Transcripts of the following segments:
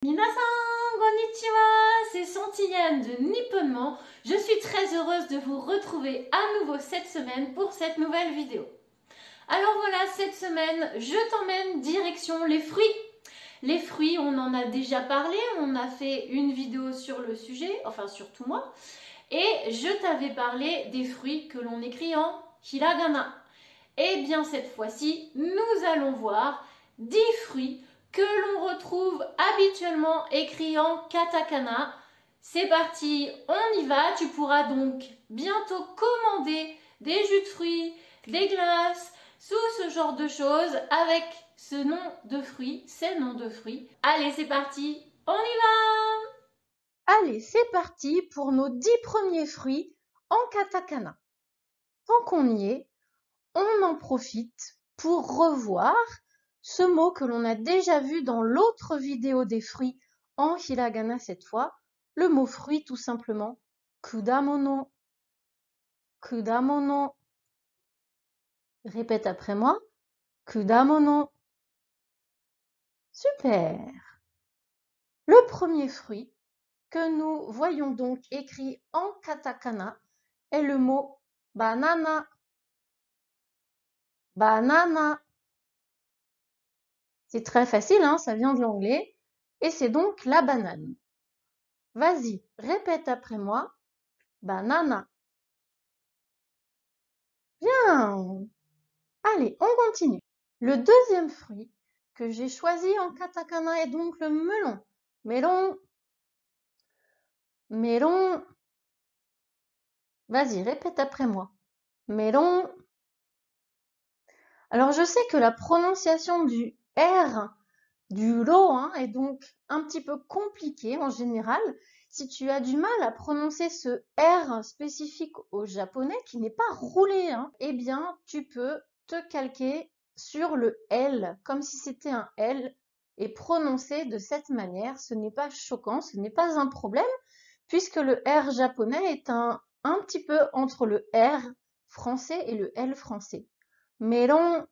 Minasan, konnichiwa, c'est Santiane de Nipponement. Je suis très heureuse de vous retrouver à nouveau cette semaine pour cette nouvelle vidéo. Alors voilà, cette semaine, je t'emmène direction les fruits. Les fruits, on en a déjà parlé, on a fait une vidéo sur le sujet, enfin surtout moi. Et je t'avais parlé des fruits que l'on écrit en hiragana. Et bien cette fois-ci, nous allons voir 10 fruits que l'on retrouve habituellement écrits en katakana. C'est parti, on y va. Tu pourras donc bientôt commander des jus de fruits, des glaces, tout ce genre de choses avec ce nom de fruits, ces noms de fruits. Allez, c'est parti, on y va! Allez, c'est parti pour nos 10 premiers fruits en katakana. Tant qu'on y est, on en profite pour revoir ce mot que l'on a déjà vu dans l'autre vidéo des fruits en hiragana cette fois, le mot fruit tout simplement, kudamono, kudamono. Répète après moi, kudamono. Super. Le premier fruit que nous voyons donc écrit en katakana est le mot banana, banana. C'est très facile, hein, ça vient de l'anglais, et c'est donc la banane. Vas-y, répète après moi. Banana. Bien. Allez, on continue. Le deuxième fruit que j'ai choisi en katakana est donc le melon. Melon. Melon. Vas-y, répète après moi. Melon. Alors, je sais que la prononciation du R, du lo, hein, est donc un petit peu compliquée en général. Si tu as du mal à prononcer ce R spécifique au japonais, qui n'est pas roulé, hein, eh bien, tu peux te calquer sur le L, comme si c'était un L, et prononcer de cette manière. Ce n'est pas choquant, ce n'est pas un problème, puisque le R japonais est un petit peu entre le R français et le L français. Melon.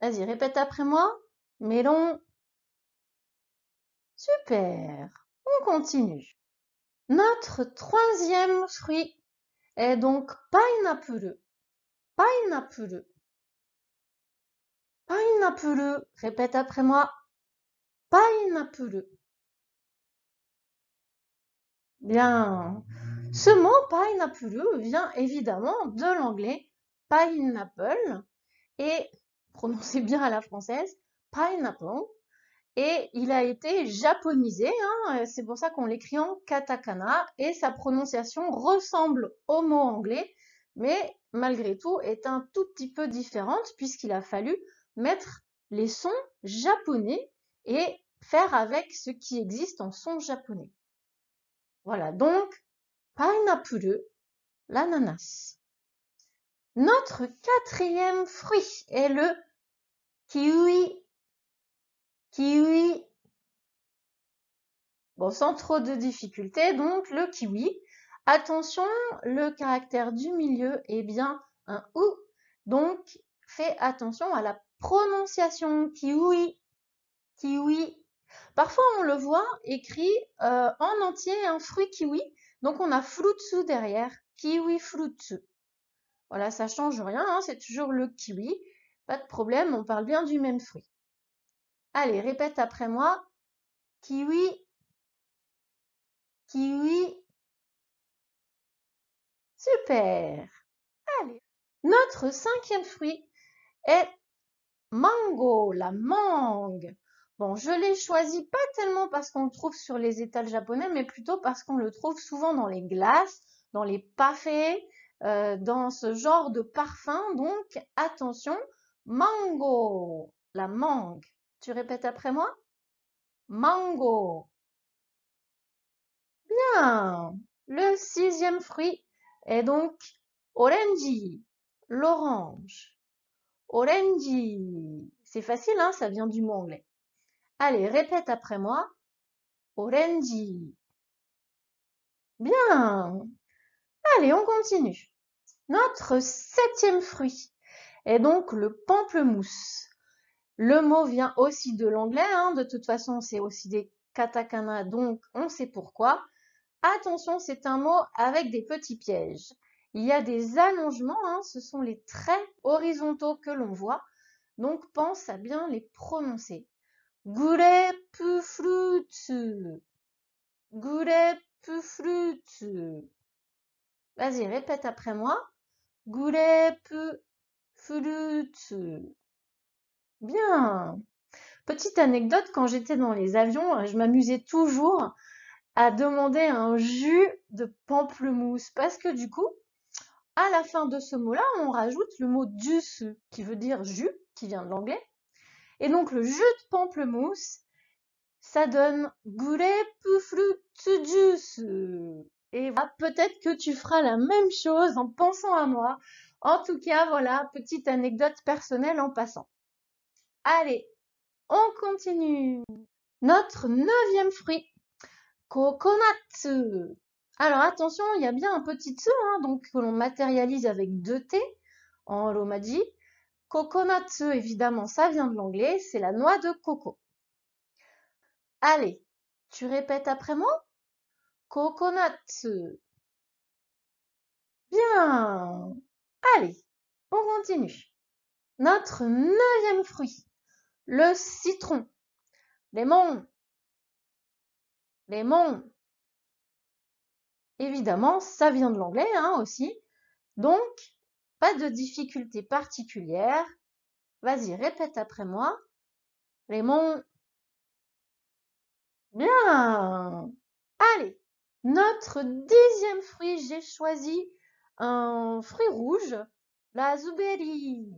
Vas-y, répète après moi. Melon. Super. On continue. Notre troisième fruit est donc pineapple. Pineapple. Pineapple. Répète après moi. Pineapple. Bien. Ce mot pineapple vient évidemment de l'anglais pineapple et, prononcez bien à la française, pineapple. Et il a été japonisé, hein, c'est pour ça qu'on l'écrit en katakana, et sa prononciation ressemble au mot anglais, mais malgré tout est un tout petit peu différente puisqu'il a fallu mettre les sons japonais et faire avec ce qui existe en son japonais. Voilà, donc pineapple, l'ananas. Notre quatrième fruit est le kiwi. Kiwi. Bon, sans trop de difficultés, donc le kiwi. Attention, le caractère du milieu est bien un OU, donc fais attention à la prononciation. Kiwi, kiwi. Parfois, on le voit écrit en entier un fruit kiwi, donc on a fruitsu derrière, kiwi fruitsu. Voilà, ça change rien, hein, c'est toujours le kiwi, pas de problème, on parle bien du même fruit. Allez, répète après moi, kiwi, kiwi. Super. Allez. Notre cinquième fruit est mango, la mangue. Bon, je l'ai choisi pas tellement parce qu'on le trouve sur les étals japonais, mais plutôt parce qu'on le trouve souvent dans les glaces, dans les parfaits, dans ce genre de parfum. Donc, attention, mango, la mangue. Tu répètes après moi? Mango. Bien. Le sixième fruit est donc orange, l'orange. Orange. C'est facile, hein, ça vient du mot anglais. Allez, répète après moi. Orange. Bien. Allez, on continue. Notre septième fruit est donc le pamplemousse. Le mot vient aussi de l'anglais, hein. De toute façon, c'est aussi des katakana, donc on sait pourquoi. Attention, c'est un mot avec des petits pièges. Il y a des allongements, hein, ce sont les traits horizontaux que l'on voit, donc pense à bien les prononcer. Grapefruit, grapefruit. Vas-y, répète après moi. Grapefruit. Bien. Petite anecdote, quand j'étais dans les avions, je m'amusais toujours à demander un jus de pamplemousse parce que du coup, à la fin de ce mot-là, on rajoute le mot juice qui veut dire jus, qui vient de l'anglais. Et donc le jus de pamplemousse, ça donne grapefruit juice. Et voilà, peut-être que tu feras la même chose en pensant à moi. En tout cas, voilà, petite anecdote personnelle en passant. Allez, on continue. Notre 9e fruit, coconut. Alors attention, il y a bien un petit tsu, hein, donc que l'on matérialise avec 2 T en romaji. Coconut, évidemment, ça vient de l'anglais, c'est la noix de coco. Allez, tu répètes après moi. Coconut. Bien. Allez, on continue. Notre 9e fruit, le citron. Lemon. Lemon. Évidemment, ça vient de l'anglais, hein, aussi. Donc, pas de difficulté particulière. Vas-y, répète après moi. Lemon. Bien. Allez, notre 10e fruit, j'ai choisi un fruit rouge, la raspberry.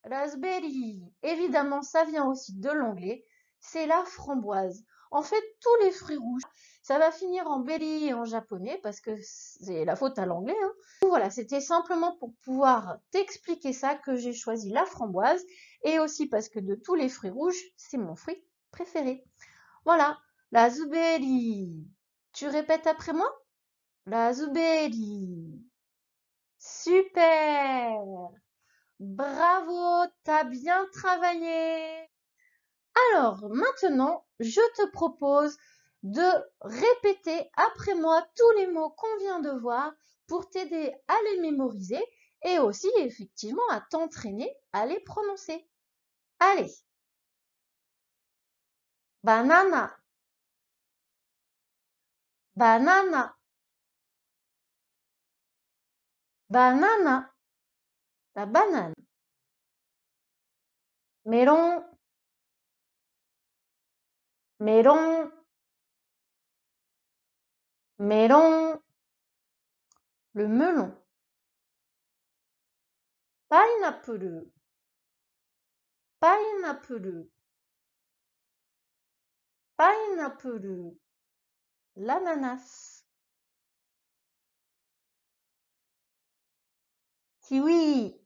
Raspberry. Évidemment, ça vient aussi de l'anglais. C'est la framboise. En fait, tous les fruits rouges, ça va finir en berry en japonais parce que c'est la faute à l'anglais, hein. Voilà, c'était simplement pour pouvoir t'expliquer ça que j'ai choisi la framboise et aussi parce que de tous les fruits rouges, c'est mon fruit préféré. Voilà, la raspberry. Tu répètes après moi? La raspberry. Super! Bravo, t'as bien travaillé. Alors, maintenant, je te propose de répéter après moi tous les mots qu'on vient de voir pour t'aider à les mémoriser et aussi effectivement à t'entraîner à les prononcer. Allez, banana, banana, banana, la banane, melon, melon, melon, le melon, pineapple, pineapple, pineapple, l'ananas, kiwi,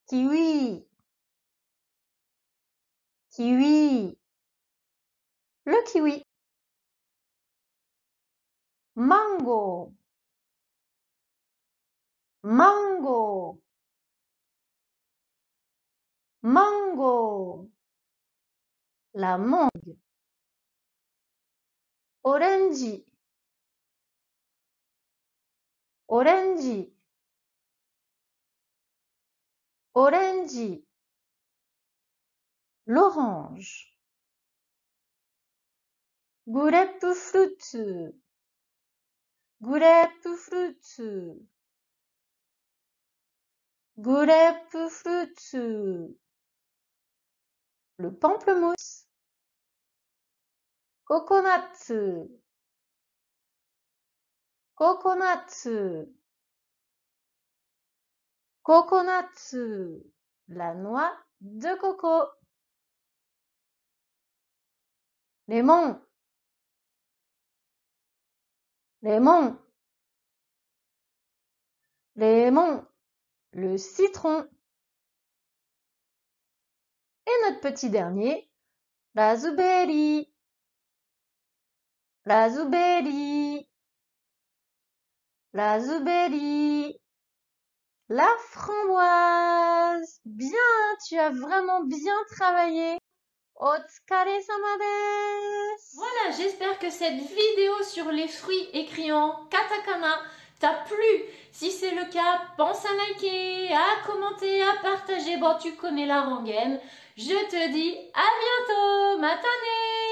kiwi, kiwi, le kiwi, mango, mango, mango, la mangue, orange, orange, orange, l'orange, grapefruit, grapefruit, grapefruit, le pamplemousse, coconut, coconut, coconut, la noix de coco, lemon, lemon, lemon, le citron et notre petit dernier, la raspberry, la raspberry, la raspberry, La framboise. Bien, tu as vraiment bien travaillé. Otsukare-sama desu. Voilà, j'espère que cette vidéo sur les fruits écrits en katakana t'a plu. Si c'est le cas, pense à liker, à commenter, à partager. Bon, tu connais la rengaine. Je te dis à bientôt. Matane!